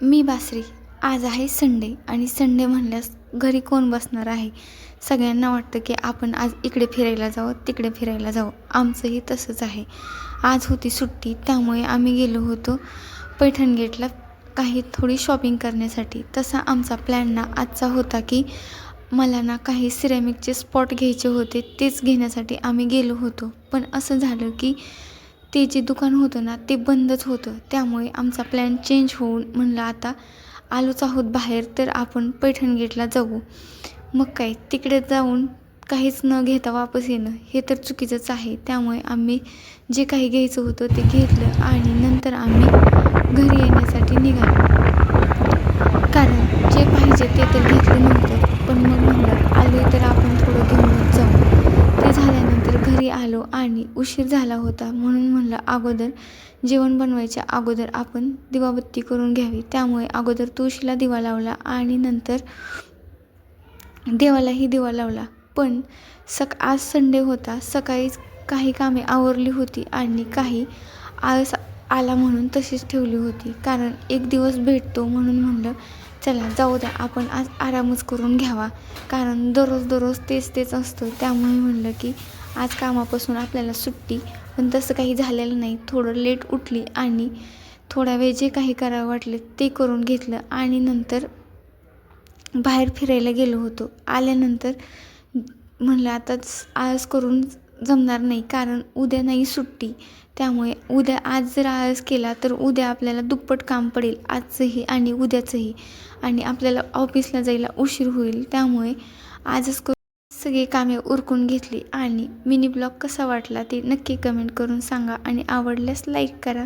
मी बासरी. आज आहे संडे आणि संडे म्हणल्यास घरी कोण बसणार आहे. सगळ्यांना वाटतं की आपण आज इकडे फिरायला जावं, तिकडे फिरायला जावं. आमचंही तसंच आहे. आज होती सुट्टी, त्यामुळे आम्ही गेलो होतो पैठण गेटला काही थोडी शॉपिंग करण्यासाठी. तसा आमचा प्लॅन ना आजचा होता की मला ना काही सिरॅमिकचे स्पॉट घ्यायचे होते, तेच घेण्यासाठी आम्ही गेलो होतो. पण असं झालं की ते जे दुकान होतं ना ते बंदच होतं. त्यामुळे आमचा प्लॅन चेंज होऊन म्हणलं आता आलोच आहोत बाहेर, तर आपण पैठण गेटला जाऊ. मग काय तिकडे जाऊन काहीच न घेता वापस येणं हे तर चुकीचंच आहे. त्यामुळे आम्ही जे काही घ्यायचं होतं ते घेतलं आणि नंतर आम्ही घरी येण्यासाठी निघालो. कारण जे पाहिजे ते तर घेतलं नव्हतं, पण मग म्हणलं आलोय तर आपण थोडं घेऊनच जाऊ. ते झाल्यानंतर घरी आलो आणि उशीर झाला होता, म्हणून म्हणलं अगोदर जेवण बनवायच्या अगोदर आपण दिवाबत्ती करून घ्यावी. त्यामुळे अगोदर तुळशीला दिवा लावला आणि नंतर देवालाही दिवा लावला. पण आज संडे होता. सकाळीच काही कामे आवरली होती आणि काही आळस आला म्हणून तशीच ठेवली होती. कारण एक दिवस भेटतो म्हणून म्हणलं चला जाऊ द्या, आपण आज आरामच करून घ्यावा. कारण दररोज तेच असतं. त्यामुळे म्हणलं की आज कामापासून आपल्याला सुट्टी. पण तसं काही झालेलं नाही. थोडं लेट उठली आणि थोडा वेळ जे काही करावं वाटले ते करून घेतलं आणि नंतर बाहेर फिरायला गेलो होतो. आल्यानंतर म्हणलं आताच आळस करून जमणार नाही, कारण उद्या नाही सुट्टी. त्यामुळे आज जर आळस केला तर उद्या आपल्याला दुप्पट काम पडेल, आजचंही आणि उद्याचंही, आणि आपल्याला ऑफिसला जायला उशीर होईल. त्यामुळे आजच सगळी कामे उरकून घेतली. आणि मिनी ब्लॉग कसा वाटला ते नक्की कमेंट करून सांगा आणि आवडल्यास लाईक करा.